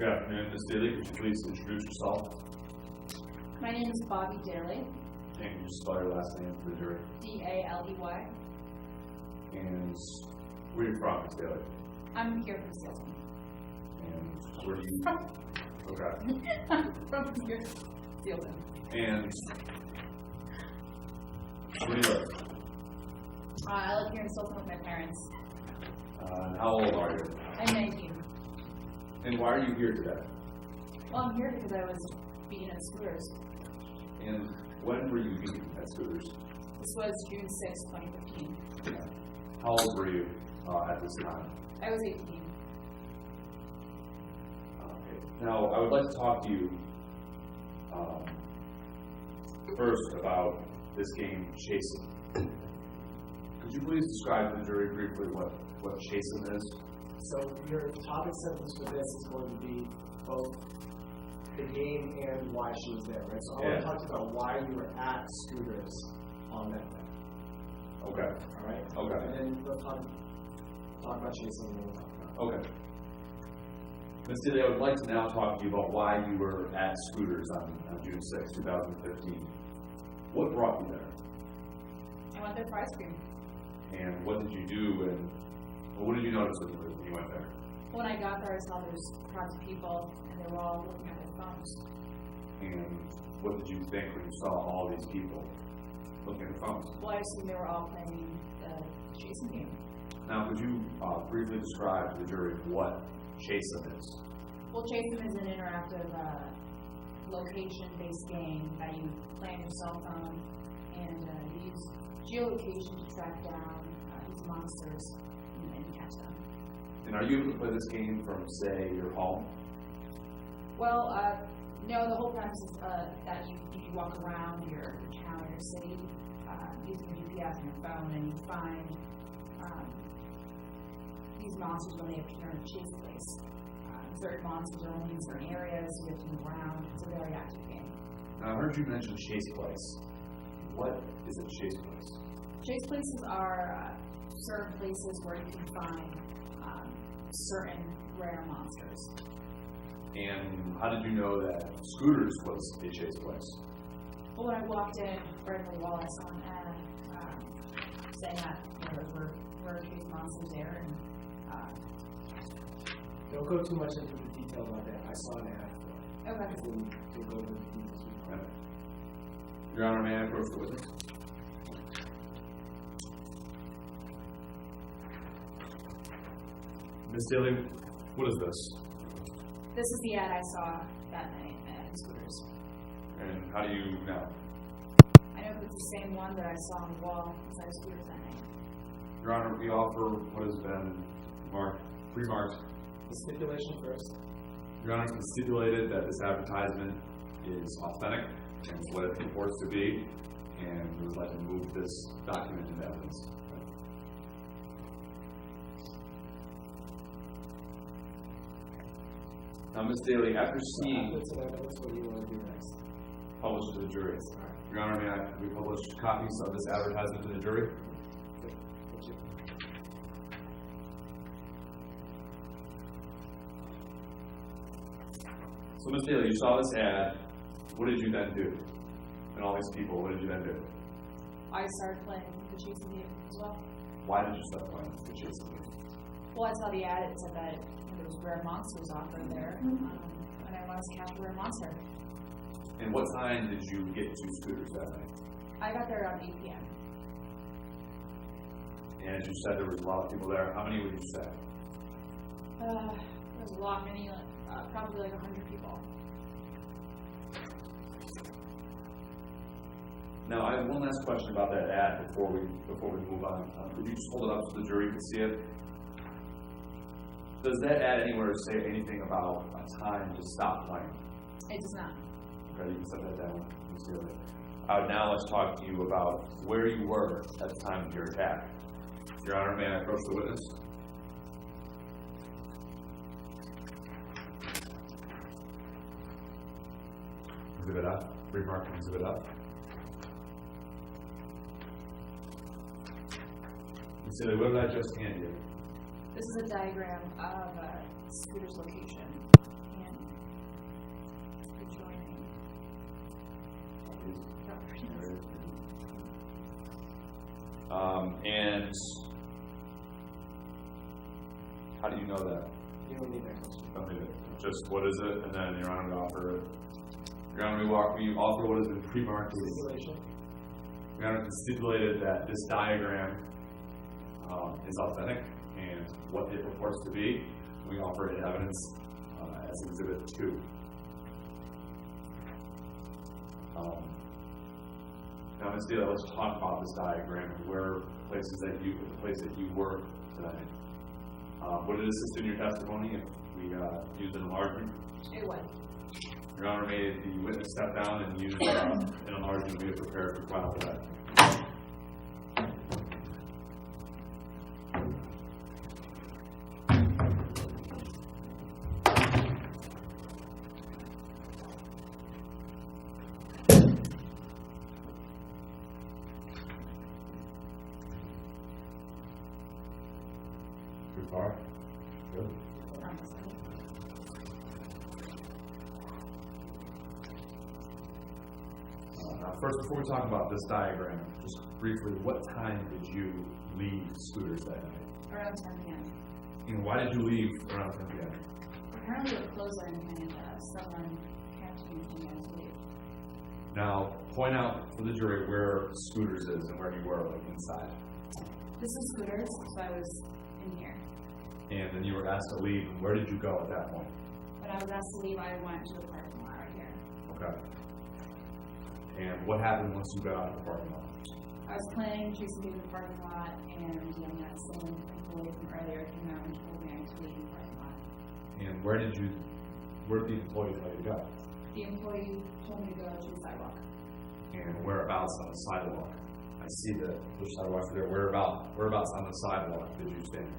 Good afternoon, Ms. Daly. Could you please introduce yourself? My name is Bobby Daly. And can you spell your last name for the jury? D-A-L-E-Y. And where are you from, Ms. Daly? I'm here from Salem. And where do you... Okay. I'm from here, Salem. And where do you live? I live here in Salem with my parents. And how old are you? I'm 19. And why are you here today? Well, I'm here because I was beaten at Scooters. And when were you beaten at Scooters? This was June 6, 2015. Yeah. How old were you at this time? I was 18. Okay. Now, I would like to talk to you first about this game, Chasing. Could you please describe to the jury briefly what Chasing is? So your topic sentence for this is going to be both the game and why she was there, right? So I want to talk about why you were at Scooters on that day. Okay. All right? Okay. And then we'll talk about Chasing and then we'll talk about Okay. Ms. Daly, I would like to now talk to you about why you were at Scooters on June 6, 2015. What brought you there? I went there for ice cream. And what did you do, and what did you notice when you went there? When I got there, I saw there's crowds of people, and they were all looking at their phones. And what did you think when you saw all these people looking at their phones? Well, I assumed they were all playing the Chasing game. Now, could you briefly describe to the jury what Chasing is? Well, Chasing is an interactive location-based game that you play on your cell phone, and you use geolocation to track down these monsters and catch them. And are you able to play this game from, say, your home? Well, no, the whole premise is that you walk around your town or your city using your GPS on your phone, and you find these monsters when they appear in a chase place. Certain monsters are only in certain areas, so you have to move around. It's a very active game. Now, I heard you mention Chase Place. What is a Chase Place? Chase places are certain places where you can find certain rare monsters. And how did you know that Scooters was a Chase Place? Well, when I walked in, right in the wall, I saw an ad saying that there were rare chase monsters there. And Don't go too much into the detail about that. I saw an ad for it. okay. We'll go over the details. Okay. Your Honor, may I approach the witness? Ms. Daly, what is this? This is the ad I saw that night at Scooters. And how do you know? I know it's the same one that I saw on the wall inside of Scooters that night. Your Honor, we offer what has been remarked. The stipulation first. Your Honor, it's been stipulated that this advertisement is authentic and is what it purports to be, and we would like to move this document into evidence. Now, Ms. Daly, after seeing That's what you want to do next. published to the jury, Your Honor, may we publish copies of this advertisement to the jury? So, Ms. Daly, you saw this ad. What did you then do? And all these people, what did you then do? I started playing the Chasing game as well. Why did you start playing the Chasing game? Well, I saw the ad. It said that there was rare monsters offered there, and I wanted to catch a rare monster. And what time did you get to Scooters that night? I got there around 8 p.m. And as you said, there was a lot of people there. How many would you say? There was a lot, many, probably like 100 people. Now, I have one last question about that ad before we move on. Could you just hold it up so the jury can see it? Does that ad anywhere say anything about a time to stop playing? It does not. Okay, you can set that down. Ms. Daly. Now let's talk to you about where you were at the time of your attack. Your Honor, may I approach the witness? Exhibit F. Remark Exhibit F. Ms. Daly, what did I just hand you? This is a diagram of Scooter's location, and And how do you know that? You don't need that question. Okay, just what is it, and then Your Honor, we offer it. Your Honor, we offer what has been pre-marketed. Stipulation. Your Honor, it's stipulated that this diagram is authentic and what it purports to be. We offer it evidence as Exhibit 2. Now, Ms. Dealer, let's talk about this diagram and the place that you were tonight. Would it assist in your testimony if we used an enlargement? It would. Your Honor, may the witness step down and use an enlargement we have prepared for trial today. Too far? Good. First, before we talk about this diagram, just briefly, what time did you leave Scooters that night? Around 10 p.m. And why did you leave around 10 p.m.? Apparently it was closing and someone kept me and I was leave. Now, point out for the jury where Scooters is and where you were, like inside. This is Scooters, so I was in here. And then you were asked to leave. Where did you go at that point? When I was asked to leave, I went to the parking lot right here. Okay. And what happened once you got out of the parking lot? I was playing chasing in the parking lot, and that same employee from earlier came out and told me I had to leave the parking lot. And where did the employee tell you to go? The employee told me to go to the sidewalk. And whereabouts on the sidewalk? I see the sidewalk there. Whereabouts on the sidewalk did you stand?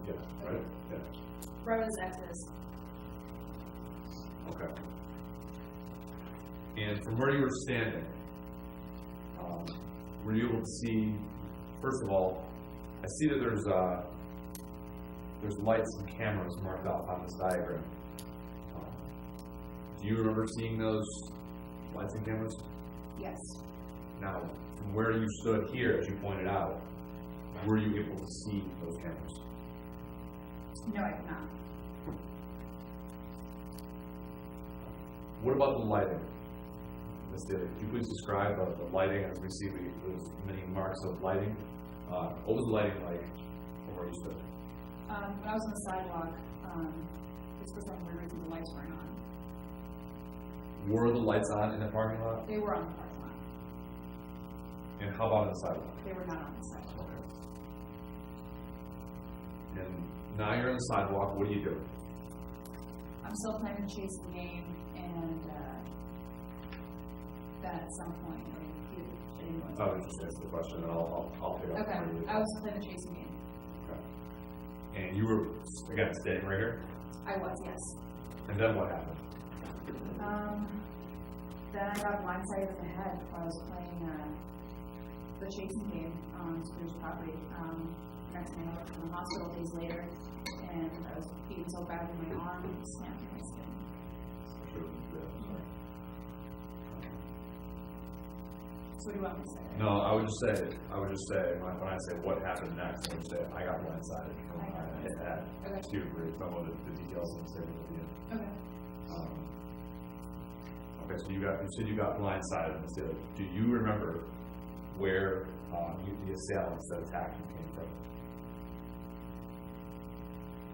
Yeah, right? Yeah. Where was X's? Okay. And from where you were standing, were you able to see, first of all, I see that there's lights and cameras marked out on this diagram. Do you remember seeing those lights and cameras? Yes. Now, from where you stood here, as you pointed out, were you able to see those cameras? No, I did not. What about the lighting? Ms. Daly, could you please describe the lighting as we see those many marks of lighting? What was the lighting like from where you stood? When I was on the sidewalk, this was some reason the lights weren't on. Were the lights on in the parking lot? They were on the parking lot. And how about on the sidewalk? They were not on the sidewalk. Okay. And now you're on the sidewalk, what do you do? I'm still playing the chasing game, and then at some point, Oh, just answer the question, and I'll pick up. Okay, I was playing the chasing game. Okay. And you were, again, standing right here? I was, yes. And then what happened? Then I got blindsided in the head while I was playing the chasing game on Scrooge's property. Next thing I looked in the hospital days later, and I was beaten so bad with my arm, it snapped in my skin. So what do you want me to say? No, I would just say, when I say what happened next, I would say I got blindsided from hit that. Okay. To agree, some of the details of the statement at the end. Okay. Okay, so you said you got blindsided in the state. Do you remember where the assailants that attacked you came from?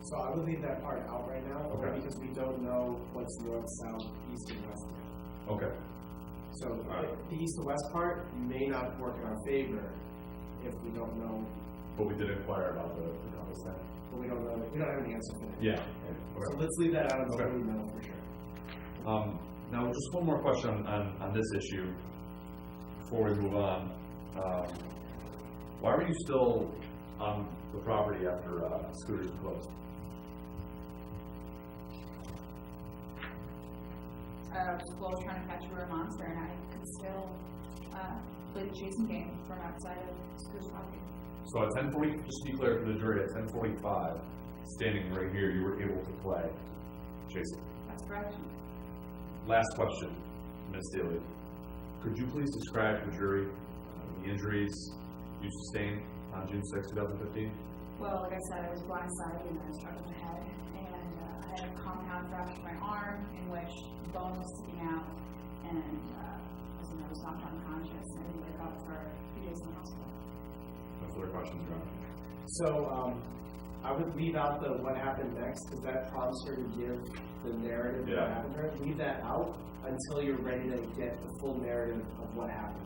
So I would leave that part out right now, Okay. because we don't know what's north, south, east, and west yet. Okay. So the east and west part may not work in our favor if we don't know. But we did inquire about the compass thing. But we don't know. We don't have an answer for that. Yeah. So let's leave that out until we know for sure. Now, just one more question on this issue before we move on. Why were you still on the property after Scooters closed? I was trying to catch a monster, and I could still play the chasing game from outside of Scrooge's property. So at 10:40, just to be clear for the jury, at 10:45, standing right here, you were able to play chasing. That's correct. Last question. Ms. Daly, could you please describe to the jury the injuries you sustained on June 6, 2015? Well, like I said, I was blindsided and I was struck in the head, and I had a compound fracture in my arm in which bone was sticking out, and I was knocked unconscious, and I didn't wake up for 2 days in the hospital. No further questions, Your Honor. So, I would leave out the what happened next, because that prompts her to give the narrative of what happened to her. Leave that out until you're ready to get the full narrative of what happened.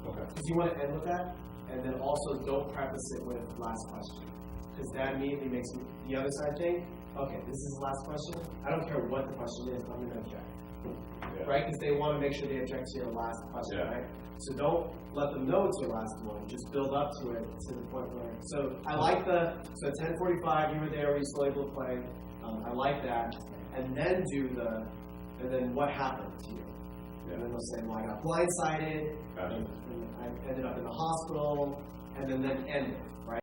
Okay. Because you want to end with that, and then also don't preface it with last question. Because that immediately makes the other side think, okay, this is the last question. I don't care what the question is, I'm going to object. Yeah. Right? Because they want to make sure they object to your last question, right? So don't let them know it's your last one. Just build up to it to the point where. So I like so at 10:45 you were there, we still able to play. I like that. And then and then what happened to you? Yeah. And then they'll say, well, I got blindsided, Gotcha. and I ended up in the hospital, and then end it, right?